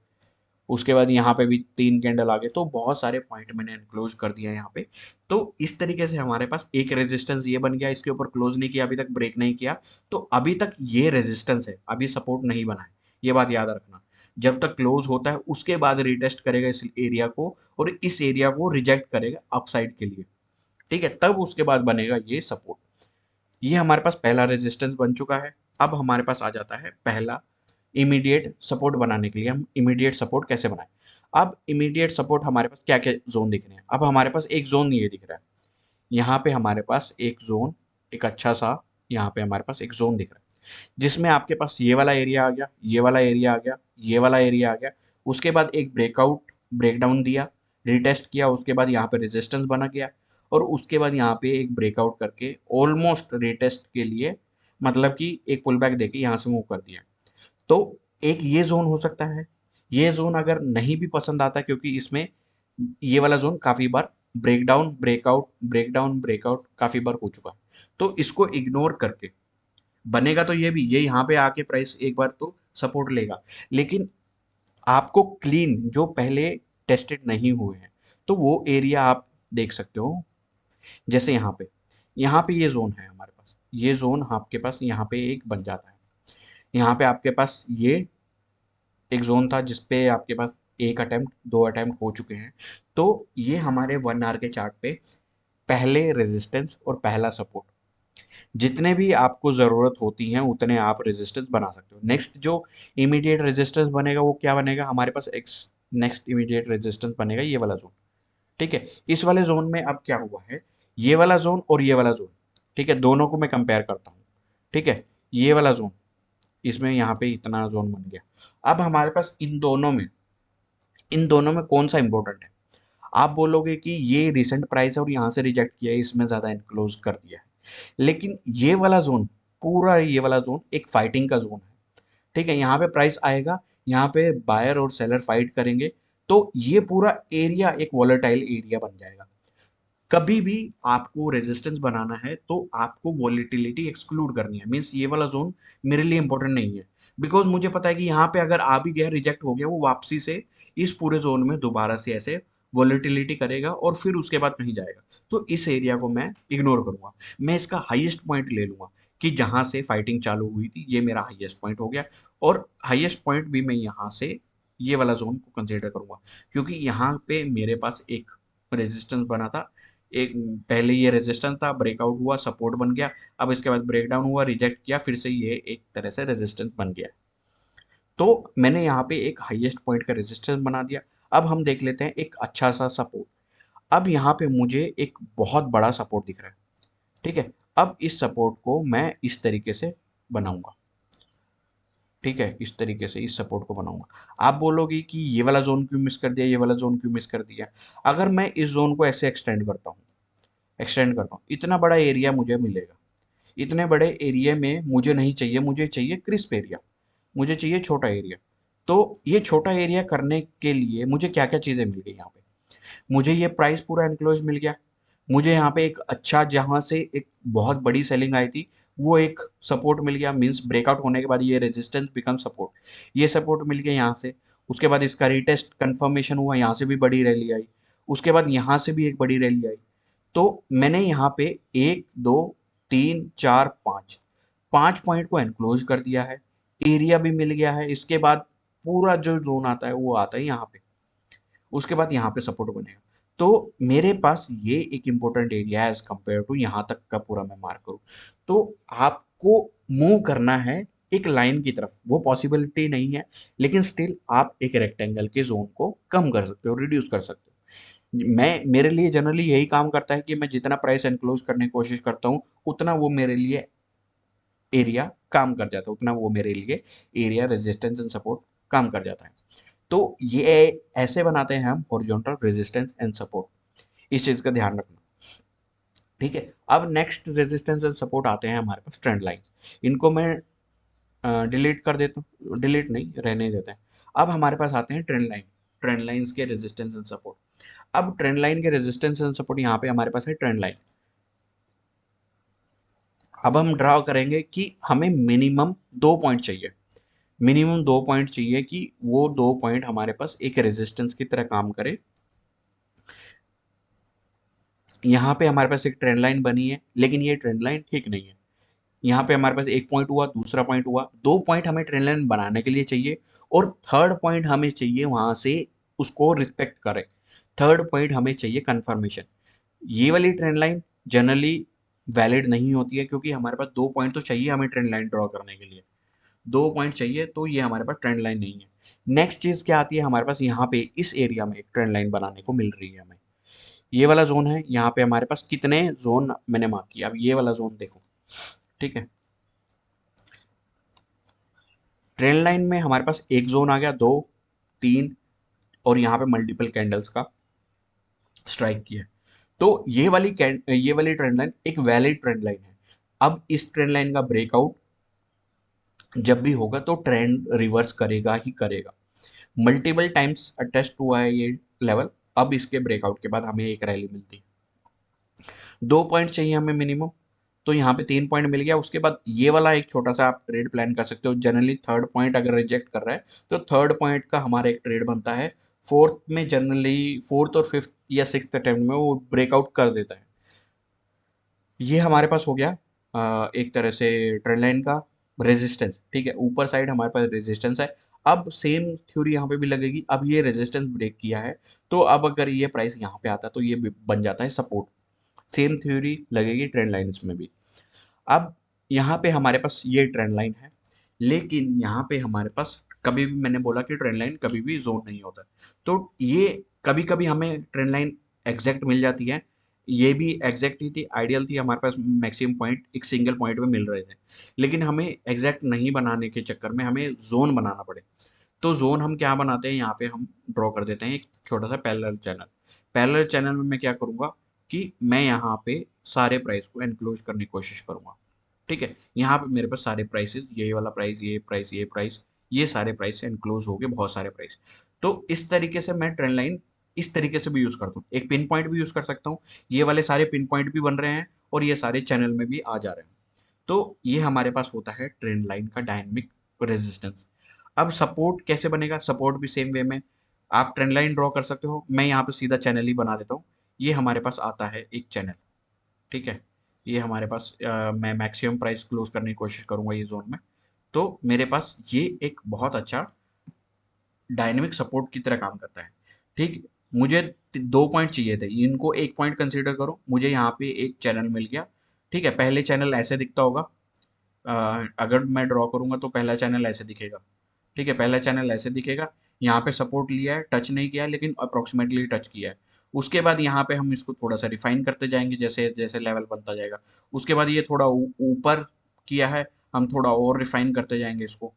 उसके बाद यहाँ पे भी 3 कैंडल आ गए। तो बहुत सारे पॉइंट मैंने एनक्लोज कर दिया यहाँ पे। तो इस तरीके से हमारे पास एक रेजिस्टेंस ये बन गया, इसके ऊपर क्लोज नहीं किया, अभी तक ब्रेक नहीं किया, तो अभी तक ये रेजिस्टेंस है, अभी सपोर्ट नहीं बना है। ये बात याद रखना, जब तक क्लोज होता है उसके बाद रिटेस्ट करेगा इस एरिया को, और इस एरिया को रिजेक्ट करेगा अपसाइड के लिए। ठीक है, तब उसके बाद बनेगा ये सपोर्ट। ये हमारे पास पहला रेजिस्टेंस बन चुका है। अब हमारे पास आ जाता है पहला इमीडिएट सपोर्ट बनाने के लिए। हम इमीडिएट सपोर्ट कैसे बनाएं? अब इमीडिएट सपोर्ट हमारे पास क्या क्या जोन दिख रहे हैं? अब हमारे पास एक जोन ये दिख रहा है, यहाँ पे हमारे पास एक जोन, एक अच्छा सा, यहाँ पे हमारे पास एक जोन दिख रहा है, जिसमें आपके पास ये वाला एरिया आ गया, ये वाला एरिया आ गया, ये वाला एरिया आ गया। उसके बाद एक ब्रेकआउट, ब्रेकडाउन दिया, रिटेस्ट किया, उसके बाद यहाँ पे रेजिस्टेंस बना गया, और उसके बाद यहाँ पे एक ब्रेकआउट करके ऑलमोस्ट रिटेस्ट के लिए, मतलब कि एक पुल बैक देके यहाँ से मूव कर दिया। तो एक ये जोन हो सकता है। ये जोन अगर नहीं भी पसंद आता, क्योंकि इसमें ये वाला जोन काफी बार ब्रेकडाउन ब्रेकआउट, ब्रेकडाउन ब्रेकआउट काफी बार हो चुका है, तो इसको इग्नोर करके बनेगा तो ये भी, ये यहाँ पे आके प्राइस एक बार तो सपोर्ट लेगा, लेकिन आपको क्लीन जो पहले टेस्टेड नहीं हुए हैं, तो वो एरिया आप देख सकते हो। जैसे यहाँ पे ये जोन है हमारे पास, ये जोन आपके पास यहाँ पे एक बन जाता है। यहाँ पे आपके पास ये एक जोन था जिसपे आपके पास एक अटेम्प्ट, दो अटेम्प्ट हो चुके हैं। तो ये हमारे 1 आवर के चार्ट पे पहले रेजिस्टेंस और पहला सपोर्ट, जितने भी आपको ज़रूरत होती हैं उतने आप रेजिस्टेंस बना सकते हो। नेक्स्ट जो इमीडिएट रेजिस्टेंस बनेगा वो क्या बनेगा? हमारे पास एक्स नेक्स्ट इमीडिएट रेजिस्टेंस बनेगा ये वाला जोन। ठीक है, इस वाले जोन में अब क्या हुआ है, ये वाला जोन और ये वाला जोन, ठीक है, दोनों को मैं कंपेयर करता हूँ। ठीक है, ये वाला जोन, इसमें यहाँ पे इतना जोन बन गया। अब हमारे पास इन दोनों में कौन सा इंपॉर्टेंट है? आप बोलोगे कि ये रिसेंट प्राइस है और यहाँ से रिजेक्ट किया है, इसमें ज़्यादा एनक्लोज कर दिया है। लेकिन ये वाला जोन, पूरा ये वाला जोन एक फाइटिंग का जोन है। ठीक है, यहाँ पे प्राइस आएगा, यहाँ पे बायर और सेलर फाइट करेंगे, तो ये पूरा एरिया एक वॉलेटाइल एरिया बन जाएगा। कभी भी आपको रेजिस्टेंस बनाना है तो आपको वॉलेटिलिटी एक्सक्लूड करनी है। मीन्स ये वाला जोन मेरे लिए इंपॉर्टेंट नहीं है, बिकॉज मुझे पता है कि यहाँ पे अगर आ भी गया, रिजेक्ट हो गया, वो वापसी से इस पूरे जोन में दोबारा से ऐसे वॉलेटिलिटी करेगा और फिर उसके बाद कहीं जाएगा। तो इस एरिया को मैं इग्नोर करूंगा, मैं इसका हाईएस्ट पॉइंट ले लूंगा कि जहां से फाइटिंग चालू हुई थी, ये मेरा हाईएस्ट पॉइंट हो गया। और हाईएस्ट पॉइंट भी मैं यहाँ से ये वाला जोन को कंसिडर करूंगा, क्योंकि यहाँ पे मेरे पास एक रेजिस्टेंस बना था। एक पहले ये रेजिस्टेंस था, ब्रेकआउट हुआ, सपोर्ट बन गया, अब इसके बाद ब्रेकडाउन हुआ, रिजेक्ट किया, फिर से ये एक तरह से रेजिस्टेंस बन गया। तो मैंने यहाँ पे एक हाईएस्ट पॉइंट का रेजिस्टेंस बना दिया। अब हम देख लेते हैं एक अच्छा सा सपोर्ट। अब यहाँ पे मुझे एक बहुत बड़ा सपोर्ट दिख रहा है। ठीक है, अब इस सपोर्ट को मैं इस तरीके से बनाऊंगा। ठीक है, इस तरीके से इस सपोर्ट को बनाऊंगा। आप बोलोगे कि ये वाला जोन क्यों मिस कर दिया, ये वाला जोन क्यों मिस कर दिया। अगर मैं इस जोन को ऐसे एक्सटेंड करता हूँ, इतना बड़ा एरिया मुझे मिलेगा। इतने बड़े एरिया में मुझे नहीं चाहिए, मुझे चाहिए क्रिस्प एरिया, मुझे चाहिए छोटा एरिया। तो ये छोटा एरिया करने के लिए मुझे क्या क्या चीज़ें मिल गई यहाँ पे। मुझे ये प्राइस पूरा एनक्लोज मिल गया। मुझे यहाँ पे एक अच्छा, जहाँ से एक बहुत बड़ी सेलिंग आई थी, वो एक सपोर्ट मिल गया। मीन्स ब्रेकआउट होने के बाद ये रेजिस्टेंस बिकम सपोर्ट, ये सपोर्ट मिल गया यहाँ से। उसके बाद इसका रीटेस्ट कंफर्मेशन हुआ, यहाँ से भी बड़ी रैली आई। उसके बाद यहाँ से भी एक बड़ी रैली आई। तो मैंने यहाँ पे एक, दो, तीन, चार, पाँच, 5 पॉइंट को एनक्लोज कर दिया है। एरिया भी मिल गया है। इसके बाद पूरा जो जोन आता है वो आता है यहाँ पे। उसके बाद यहाँ पे सपोर्ट बनेगा। तो मेरे पास ये एक इंपॉर्टेंट एरिया है एज कंपेयर टू यहाँ तक का पूरा मैं मार्क करूँ। तो आपको मूव करना है एक लाइन की तरफ, वो पॉसिबिलिटी नहीं है, लेकिन स्टिल आप एक रेक्टेंगल के जोन को कम कर सकते हो, रिड्यूस कर सकते हो। मैं, मेरे लिए जनरली यही काम करता है कि मैं जितना प्राइस एनक्लोज करने की कोशिश करता हूँ, उतना वो मेरे लिए एरिया काम कर जाता है, उतना वो मेरे लिए एरिया रेजिस्टेंस एंड सपोर्ट काम कर जाता है। तो ये ऐसे बनाते हैं हम हॉरिजॉन्टल रेजिस्टेंस एंड सपोर्ट। इस चीज का ध्यान रखना। ठीक है, अब नेक्स्ट रेजिस्टेंस एंड सपोर्ट आते हैं हमारे पास ट्रेंड लाइन। इनको मैं डिलीट कर देता हूँ, डिलीट नहीं, रहने देते हैं। अब हमारे पास आते हैं ट्रेंड लाइन, ट्रेंड लाइंस के रेजिस्टेंस एंड सपोर्ट। अब ट्रेंड लाइन के रेजिस्टेंस एंड सपोर्ट, यहाँ पे हमारे पास है ट्रेंड लाइन। अब हम ड्रॉ करेंगे कि हमें मिनिमम 2 पॉइंट चाहिए, मिनिमम 2 पॉइंट चाहिए कि वो 2 पॉइंट हमारे पास एक रेजिस्टेंस की तरह काम करे। यहाँ पे हमारे पास एक ट्रेंड लाइन बनी है, लेकिन ये ट्रेंड लाइन ठीक नहीं है। यहाँ पे हमारे पास एक पॉइंट हुआ, दूसरा पॉइंट हुआ, 2 पॉइंट हमें ट्रेंड लाइन बनाने के लिए चाहिए, और थर्ड पॉइंट हमें चाहिए वहां से उसको रिस्पेक्ट करे। थर्ड पॉइंट हमें चाहिए कंफर्मेशन। ये वाली ट्रेंड लाइन जनरली वैलिड नहीं होती है, क्योंकि हमारे पास 2 पॉइंट तो चाहिए हमें ट्रेंड लाइन ड्रॉ करने के लिए। 2 पॉइंट चाहिए, तो ये हमारे पास ट्रेंड लाइन नहीं है। नेक्स्ट चीज क्या आती है हमारे पास, यहाँ पे इस एरिया में एक ट्रेंड लाइन बनाने को मिल रही है हमें। ये वाला जोन है, यहाँ पे हमारे पास कितने जोन मैंने मार्क किया, अब ये वाला जोन देखो। ठीक है, ट्रेंड लाइन में हमारे पास एक जोन आ गया, दो, तीन, और यहाँ पे मल्टीपल कैंडल्स का स्ट्राइक किया है। तो ये वाली ट्रेंड लाइन एक वैलिड ट्रेंड लाइन है। अब इस ट्रेंड लाइन का ब्रेकआउट जब भी होगा तो ट्रेंड रिवर्स करेगा ही करेगा। मल्टीपल टाइम्स अटेस्ट हुआ है ये लेवल। अब इसके ब्रेकआउट के बाद हमें एक रैली मिलती है। 2 पॉइंट चाहिए हमें मिनिमम, तो यहाँ पे 3 पॉइंट मिल गया। उसके बाद ये वाला एक छोटा सा आप ट्रेड प्लान कर सकते हो। जनरली थर्ड पॉइंट अगर रिजेक्ट कर रहा है, तो थर्ड पॉइंट का हमारा एक ट्रेड बनता है। फोर्थ में जनरली, फोर्थ और फिफ्थ या सिक्स अटेम्प्ट में वो ब्रेकआउट कर देता है। ये हमारे पास हो गया एक तरह से ट्रेंड लाइन का रेजिस्टेंस। ठीक है, ऊपर साइड हमारे पास रेजिस्टेंस है। अब सेम थ्योरी यहाँ पे भी लगेगी। अब ये रेजिस्टेंस ब्रेक किया है, तो अब अगर ये प्राइस यहाँ पे आता है तो ये बन जाता है सपोर्ट। सेम थ्योरी लगेगी ट्रेंड लाइन्स में भी। अब यहाँ पे हमारे पास ये ट्रेंड लाइन है, लेकिन यहाँ पे हमारे पास कभी भी, मैंने बोला कि ट्रेंड लाइन कभी भी जोन नहीं होता। तो ये कभी कभी हमें ट्रेंड लाइन एग्जैक्ट मिल जाती है। ये भी एग्जैक्ट ही थी, आइडियल थी, हमारे पास मैक्सिमम पॉइंट एक सिंगल पॉइंट में मिल रहे थे। लेकिन हमें एग्जैक्ट नहीं बनाने के चक्कर में हमें जोन बनाना पड़े। तो जोन हम क्या बनाते हैं, यहाँ पे हम ड्रॉ कर देते हैं एक छोटा सा पैरेलल चैनल। पैरेलल चैनल में मैं क्या करूँगा कि मैं यहाँ पे सारे प्राइस को एनक्लोज करने की कोशिश करूँगा। ठीक है, यहाँ पे मेरे पास सारे प्राइसेस, ये वाला प्राइस, ये प्राइस, ये प्राइस, ये सारे प्राइस एनक्लोज हो गए, बहुत सारे प्राइस। तो इस तरीके से मैं ट्रेंड लाइन इस तरीके से भी यूज़ करता हूँ, एक पिन पॉइंट भी यूज़ कर सकता हूँ। ये वाले सारे पिन पॉइंट भी बन रहे हैं और ये सारे चैनल में भी आ जा रहे हैं। तो ये हमारे पास होता है ट्रेंड लाइन का डायनेमिक रेजिस्टेंस। अब सपोर्ट कैसे बनेगा, सपोर्ट भी सेम वे में आप ट्रेंड लाइन ड्रॉ कर सकते हो। मैं यहाँ पे सीधा चैनल ही बना देता हूँ। ये हमारे पास आता है एक चैनल। ठीक है, ये हमारे पास मैं मैक्सिमम प्राइस क्लोज करने की कोशिश करूंगा ये जोन में। तो मेरे पास ये एक बहुत अच्छा डायनेमिक सपोर्ट की तरह काम करता है। ठीक, मुझे दो पॉइंट चाहिए थे, इनको एक पॉइंट कंसीडर करो। मुझे यहाँ पे एक चैनल मिल गया। ठीक है, पहले चैनल ऐसे दिखता होगा। अगर मैं ड्रॉ करूंगा तो पहला चैनल ऐसे दिखेगा। ठीक है, पहला चैनल ऐसे दिखेगा। यहाँ पे सपोर्ट लिया है, टच नहीं किया है, लेकिन अप्रोक्सीमेटली टच किया है। उसके बाद यहाँ पे हम इसको थोड़ा सा रिफाइन करते जाएंगे जैसे जैसे लेवल बनता जाएगा। उसके बाद ये थोड़ा ऊपर किया है, हम थोड़ा और रिफाइन करते जाएंगे इसको।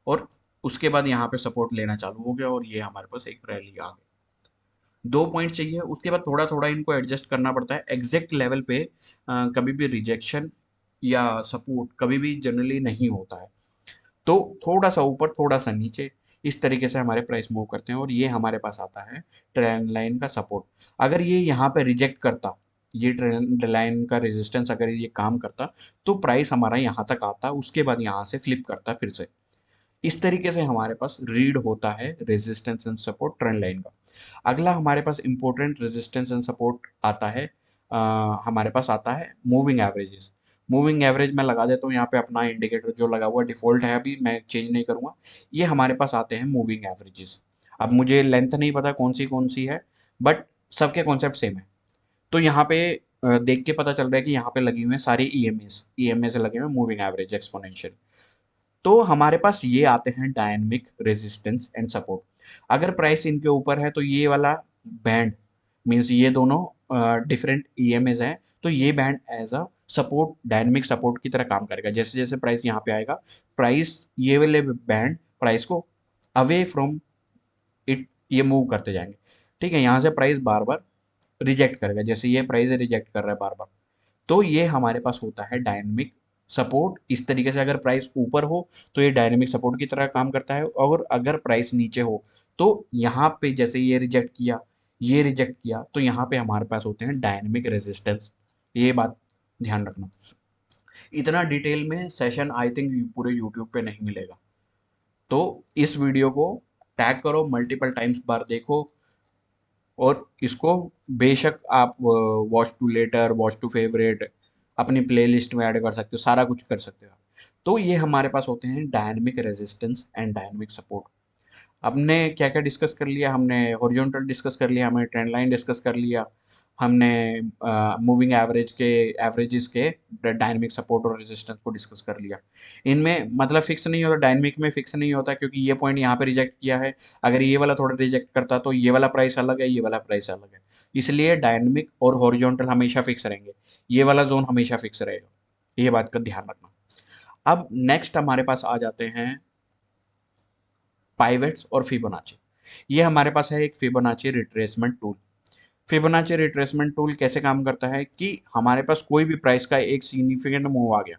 और उसके बाद यहाँ पे सपोर्ट लेना चालू हो गया और ये हमारे पास एक रैली आ गई। दो पॉइंट चाहिए, उसके बाद थोड़ा थोड़ा इनको एडजस्ट करना पड़ता है एग्जैक्ट लेवल पे। कभी भी रिजेक्शन या सपोर्ट कभी भी जनरली नहीं होता है। तो थोड़ा सा ऊपर, थोड़ा सा नीचे, इस तरीके से हमारे प्राइस मूव करते हैं और ये हमारे पास आता है ट्रेंड लाइन का सपोर्ट। अगर ये यहाँ पे रिजेक्ट करता, ये ट्रेंड लाइन का रेजिस्टेंस अगर ये काम करता, तो प्राइस हमारा यहाँ तक आता, उसके बाद यहाँ से फ्लिप करता फिर से। इस तरीके से हमारे पास रीड होता है resistance and support trend line का। अगला हमारे पास इंपॉर्टेंट रेजिस्टेंस एंड सपोर्ट आता है, हमारे पास आता है मूविंग एवरेजेस। मूविंग एवरेज मैं लगा देता हूँ यहाँ पे, अपना इंडिकेटर जो लगा हुआ डिफॉल्ट है अभी, मैं चेंज नहीं करूँगा। ये हमारे पास आते हैं मूविंग एवरेजेस। अब मुझे लेंथ नहीं पता कौन सी है, बट सबके कॉन्सेप्ट सेम है। तो यहाँ पे देख के पता चल रहा है कि यहाँ पे लगी हुई है सारी ईएमए से लगे हुए मूविंग एवरेज एक्सपोनेंशियल। तो हमारे पास ये आते हैं डायनेमिक रेजिस्टेंस एंड सपोर्ट। अगर प्राइस इनके ऊपर है तो ये वाला बैंड, मीन्स ये दोनों डिफरेंट ईएमएस हैं, तो ये band as a support, dynamic support की तरह काम करेगा। जैसे जैसे प्राइस यहाँ पे आएगा, प्राइस ये वाले बैंड प्राइस को अवे फ्रॉम इट ये मूव करते जाएंगे। ठीक है, यहाँ से प्राइस बार बार रिजेक्ट करेगा, जैसे ये प्राइस रिजेक्ट कर रहा है बार बार। तो ये हमारे पास होता है डायनेमिक सपोर्ट। इस तरीके से अगर प्राइस ऊपर हो तो ये डायनेमिक सपोर्ट की तरह काम करता है, और अगर प्राइस नीचे हो तो यहाँ पे जैसे ये रिजेक्ट किया, ये रिजेक्ट किया, तो यहाँ पे हमारे पास होते हैं डायनेमिक रेजिस्टेंस। ये बात ध्यान रखना। इतना डिटेल में सेशन आई थिंक पूरे यूट्यूब पे नहीं मिलेगा। तो इस वीडियो को टैग करो, मल्टीपल टाइम्स बार देखो, और इसको बेशक आप watch to later, watch to favourite, अपनी प्लेलिस्ट में ऐड कर सकते हो, सारा कुछ कर सकते हो। तो ये हमारे पास होते हैं dynamic resistance and dynamic support. हमने क्या क्या डिस्कस कर लिया, हमने हॉरिजॉन्टल डिस्कस कर लिया, हमने ट्रेंड लाइन डिस्कस कर लिया, हमने मूविंग एवरेज के एवरेजेस के डायनेमिक सपोर्ट और रेजिस्टेंस को डिस्कस कर लिया। इनमें मतलब फिक्स नहीं होता, डायनेमिक में फिक्स नहीं होता, क्योंकि ये पॉइंट यहाँ पे रिजेक्ट किया है, अगर ये वाला थोड़ा रिजेक्ट करता तो ये वाला प्राइस अलग है, ये वाला प्राइस अलग है। इसलिए डायनेमिक और हॉरिजॉन्टल हमेशा फिक्स रहेंगे, ये वाला जोन हमेशा फिक्स रहेगा। ये बात का ध्यान रखना। अब नेक्स्ट हमारे पास आ जाते हैं पाइवेट्स और फिबोनाची। ये हमारे पास है एक Fibonacci retracement tool. Fibonacci retracement tool कैसे काम करता है कि हमारे पास कोई भी प्राइस का एक सिग्निफिकेंट मूव आ गया।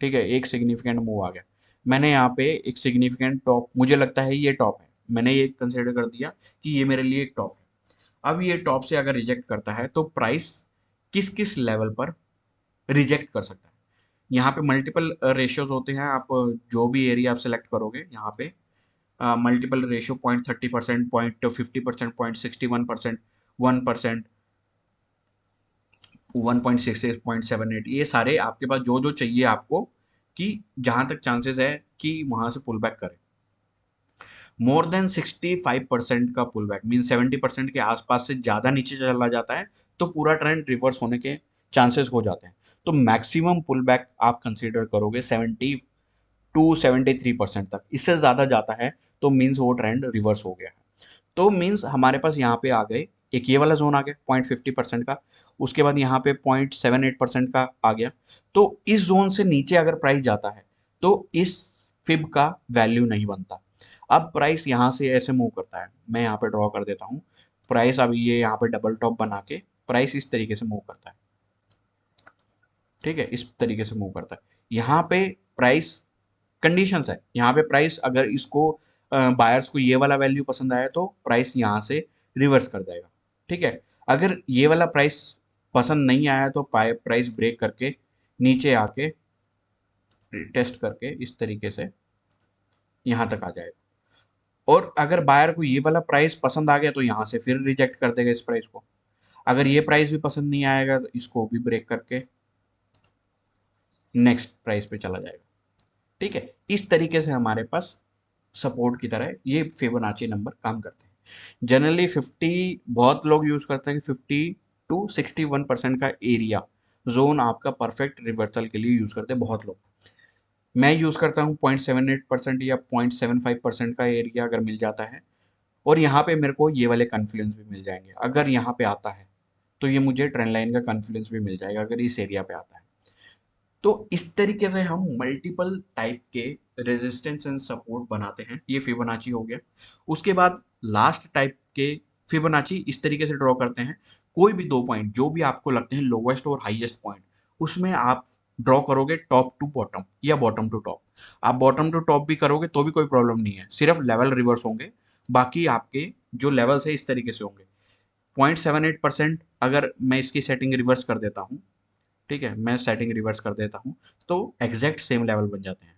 ठीक है, एक सिग्निफिकेंट मूव आ गया, मैंने यहाँ पे एक सिग्निफिकेंट टॉप, मुझे लगता है ये टॉप है, मैंने ये कंसिडर कर दिया कि ये मेरे लिए एक टॉप है। अब ये टॉप से अगर रिजेक्ट करता है तो प्राइस किस किस लेवल पर रिजेक्ट कर सकता है। यहाँ पे मल्टीपल रेशियोज होते हैं, आप जो भी एरिया आप सेलेक्ट करोगे यहाँ पे मल्टीपल रेशियो, 0.30%, 0.50%, 0.61%, 1%, 1.66, 0.78, ये सारे आपके पास जो जो चाहिए आपको, कि जहां तक चांसेस है कि वहां से पुल बैक करें। मोर देन 65% का पुल बैक मीन 70% के आसपास से ज़्यादा नीचे चला जाता है तो पूरा ट्रेंड रिवर्स होने के चांसेस हो जाते हैं। तो मैक्सिमम पुल बैक आप कंसीडर करोगे 70 to 73% तक, इससे ज़्यादा जाता है तो मीन्स वो ट्रेंड रिवर्स हो गया है। तो मीन्स हमारे पास यहाँ पे आ गए, एक ये वाला जोन आ गया 0.50% का, उसके बाद यहाँ पे 0.78% का आ गया। तो इस जोन से नीचे अगर प्राइस जाता है तो इस फिब का वैल्यू नहीं बनता। अब प्राइस यहाँ से ऐसे मूव करता है, मैं यहाँ पे ड्रॉ कर देता हूँ प्राइस। अभी ये यहाँ पे डबल टॉप बना के प्राइस इस तरीके से मूव करता है, ठीक है, इस तरीके से मूव करता है। यहाँ पे प्राइस कंडीशंस है, यहाँ पे प्राइस अगर इसको बायर्स को ये वाला वैल्यू पसंद आया तो प्राइस यहाँ से रिवर्स कर जाएगा, ठीक है। अगर ये वाला प्राइस पसंद नहीं आया तो प्राइस ब्रेक करके नीचे आके टेस्ट करके इस तरीके से यहाँ तक आ जाएगा। और अगर बायर को ये वाला प्राइस पसंद आ गया तो यहाँ से फिर रिजेक्ट कर देगा इस प्राइस को। अगर ये प्राइस भी पसंद नहीं आएगा तो इसको भी ब्रेक करके नेक्स्ट प्राइस पे चला जाएगा, ठीक है। इस तरीके से हमारे पास सपोर्ट की तरह ये फिबोनाची नंबर काम करते हैं। जनरली 50 बहुत लोग यूज करते हैं कि 50 to 61% का एरिया जोन आपका परफेक्ट रिवर्सल के लिए यूज करते हैं बहुत लोग। मैं यूज करता हूँ 0.78% या 0.75% का एरिया अगर मिल जाता है, और यहाँ पे मेरे को ये वाले कॉन्फ्लुएंस भी मिल जाएंगे। अगर यहाँ पे आता है तो ये मुझे ट्रेंड लाइन का कॉन्फ्लुएंस भी मिल जाएगा अगर इस एरिया पे आता है। तो इस तरीके से हम मल्टीपल टाइप के रेजिस्टेंस एंड सपोर्ट बनाते हैं। ये फिबोनाची हो गया। उसके बाद लास्ट टाइप के फिबोनाची इस तरीके से ड्रॉ करते हैं, कोई भी दो पॉइंट जो भी आपको लगते हैं लोवेस्ट और हाईएस्ट पॉइंट, उसमें आप ड्रॉ करोगे टॉप टू बॉटम या बॉटम टू टॉप। आप बॉटम टू टॉप भी करोगे तो भी कोई प्रॉब्लम नहीं है, सिर्फ लेवल रिवर्स होंगे, बाकी आपके जो लेवल्स है इस तरीके से होंगे। 0.78% अगर मैं इसकी सेटिंग रिवर्स कर देता हूँ, ठीक है, मैं सेटिंग रिवर्स कर देता हूँ तो एग्जैक्ट सेम लेवल बन जाते हैं,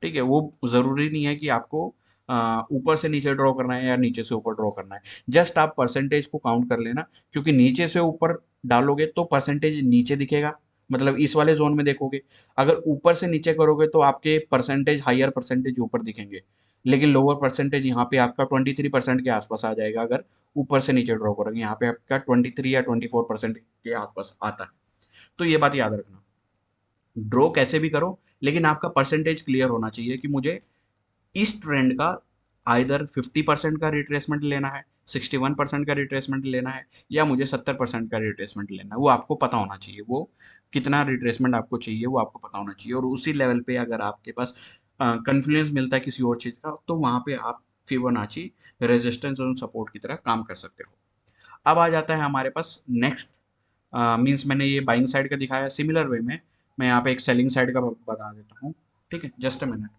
ठीक है। वो ज़रूरी नहीं है कि आपको ऊपर से नीचे ड्रॉ करना है या नीचे से ऊपर ड्रॉ करना है। जस्ट आप परसेंटेज को काउंट कर लेना, क्योंकि नीचे से ऊपर डालोगे तो परसेंटेज नीचे दिखेगा, मतलब इस वाले जोन में देखोगे। अगर ऊपर से नीचे करोगे तो आपके परसेंटेज हायर परसेंटेज ऊपर दिखेंगे, लेकिन लोअर परसेंटेज यहाँ पे आपका 23% के आसपास आ जाएगा अगर ऊपर से नीचे ड्रॉ करोगे। यहाँ पे आपका 23 या 24% के आसपास आता है। तो ये बात याद रखना, ड्रॉ कैसे भी करो लेकिन आपका परसेंटेज क्लियर होना चाहिए कि मुझे इस ट्रेंड का आइदर 50% का रिट्रेसमेंट लेना है, 61% का रिट्रेसमेंट लेना है, या मुझे 70% का रिट्रेसमेंट लेना है। वो आपको पता होना चाहिए, वो कितना रिट्रेसमेंट आपको चाहिए वो आपको पता होना चाहिए। और उसी लेवल पे अगर आपके पास कन्फ्लुएंस मिलता है किसी और चीज़ का तो वहाँ पे आप फिबोनाची रेजिस्टेंस और सपोर्ट की तरह काम कर सकते हो। अब आ जाता है हमारे पास नेक्स्ट, मीन्स मैंने ये बाइंग साइड का दिखाया, सिमिलर वे में मैं यहाँ पे एक सेलिंग साइड का बता देता हूँ, ठीक है, जस्ट अ मिनट।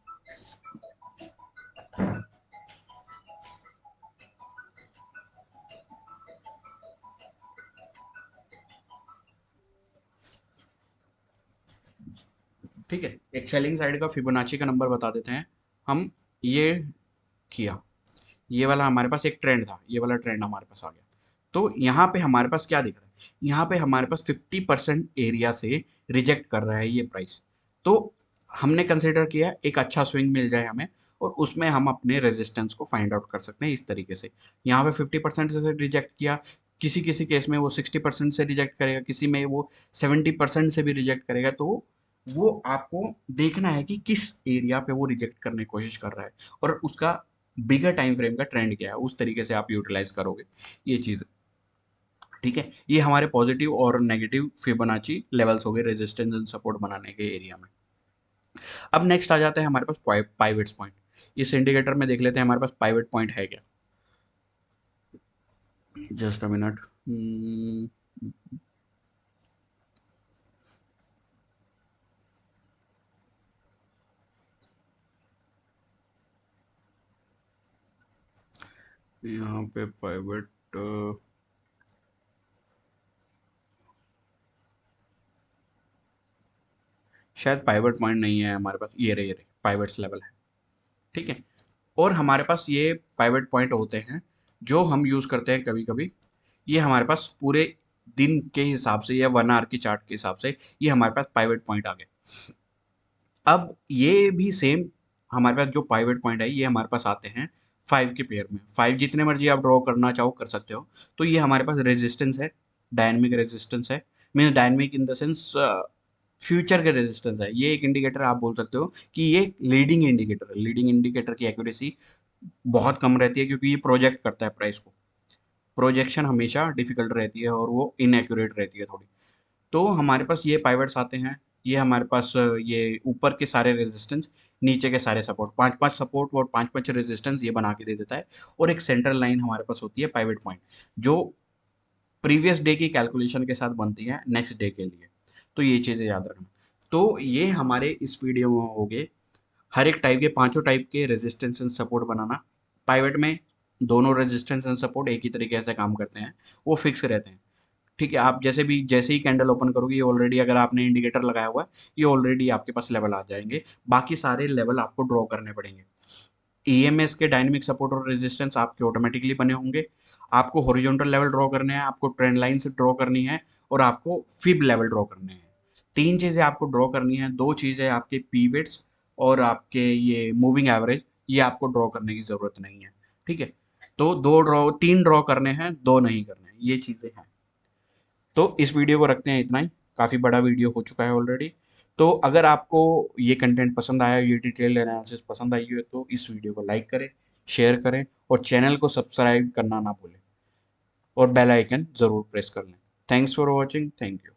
ठीक है, एक सेलिंग साइड का फिबोनाची का नंबर बता देते हैं हम। ये किया, ये वाला हमारे पास एक ट्रेंड था, ये वाला ट्रेंड हमारे पास आ गया। तो यहाँ पे हमारे पास क्या दिख रहा है, यहाँ पे हमारे पास 50% एरिया से रिजेक्ट कर रहा है ये प्राइस। तो हमने कंसिडर किया एक अच्छा स्विंग मिल जाए हमें, और उसमें हम अपने रेजिस्टेंस को फाइंड आउट कर सकते हैं इस तरीके से। यहाँ पे 50% से रिजेक्ट किया, किसी किसी केस में वो 60% से रिजेक्ट करेगा, किसी में वो 70% से भी रिजेक्ट करेगा। तो वो आपको देखना है कि किस एरिया पे वो रिजेक्ट करने की कोशिश कर रहा है, और उसका बिगर टाइम फ्रेम का ट्रेंड क्या है, उस तरीके से आप यूटिलाइज करोगे ये चीज़, ठीक है। ये हमारे पॉजिटिव और नेगेटिव फिबोनाची लेवल्स हो गए रेजिस्टेंस एंड सपोर्ट बनाने के एरिया में। अब नेक्स्ट आ जाता है हमारे पास पाइवेट्स पॉइंट। इस इंडिकेटर में देख लेते हैं हमारे पास पाइवेट पॉइंट है क्या। Just a minute. यहाँ पे पाइवेट शायद पाइवेट पॉइंट नहीं है हमारे पास, ये रहे पाइवेट्स लेवल है, ठीक है। और हमारे पास ये पाइवेट पॉइंट होते हैं जो हम यूज़ करते हैं कभी कभी। ये हमारे पास पूरे दिन के हिसाब से या 1 आवर की चार्ट के हिसाब से ये हमारे पास पाइवेट पॉइंट आ गए। अब ये भी सेम, हमारे पास जो पाइवेट पॉइंट है ये हमारे पास आते हैं 5 के पेयर में। 5 जितने मर्जी आप ड्रॉ करना चाहो कर सकते हो। तो ये हमारे पास रेजिस्टेंस है, डायनेमिक रेजिस्टेंस है, means dynamic in the sense future के रेजिस्टेंस है। ये एक इंडिकेटर आप बोल सकते हो कि ये एक लीडिंग इंडिकेटर है। लीडिंग इंडिकेटर की एक्यूरेसी बहुत कम रहती है क्योंकि ये प्रोजेक्ट करता है प्राइस को। प्रोजेक्शन हमेशा डिफिकल्ट रहती है और वो इनएक्यूरेट रहती है थोड़ी। तो हमारे पास ये पाइवेट्स आते हैं ये हमारे पास ये ऊपर के सारे रेजिस्टेंस, नीचे के सारे सपोर्ट, 5-5 सपोर्ट और 5-5 रेजिस्टेंस ये बना के दे देता है। और एक सेंट्रल लाइन हमारे पास होती है पाइवट पॉइंट, जो प्रीवियस डे की कैलकुलेशन के साथ बनती है नेक्स्ट डे के लिए। तो ये चीज़ें याद रखना। तो ये हमारे इस वीडियो में हो गए हर एक टाइप के, पांचों टाइप के resistance and support banana. Pivot में दोनों रेजिस्टेंस एंड सपोर्ट एक ही तरीके से काम करते हैं, वो फिक्स रहते हैं। ठीक है, आप जैसे ही कैंडल ओपन करोगे, ये ऑलरेडी अगर आपने इंडिकेटर लगाया हुआ है, ये ऑलरेडी आपके पास लेवल आ जाएंगे। बाकी सारे लेवल आपको ड्रॉ करने पड़ेंगे। ईएमएस के डायनेमिक सपोर्ट और रेजिस्टेंस आपके ऑटोमेटिकली बने होंगे। आपको हॉरिजॉन्टल लेवल ड्रॉ करने हैं, आपको ट्रेंड लाइन से ड्रॉ करनी है, और आपको फिब लेवल ड्रॉ करने हैं। तीन चीज़ें आपको ड्रॉ करनी है, दो चीज़ें आपके पीवेट्स और आपके ये मूविंग एवरेज, ये आपको ड्रॉ करने की ज़रूरत नहीं है। ठीक है, तो दो ड्रॉ, तीन ड्रॉ करने हैं, दो नहीं करने हैं, ये चीज़ें हैं। तो इस वीडियो को रखते हैं इतना ही, काफ़ी बड़ा वीडियो हो चुका है ऑलरेडी। तो अगर आपको ये कंटेंट पसंद आया, ये डिटेल एनालिसिस पसंद आई है, तो इस वीडियो को लाइक करें, शेयर करें, और चैनल को सब्सक्राइब करना ना भूलें, और बेल आइकन ज़रूर प्रेस कर लें। Thanks for watching, thank you.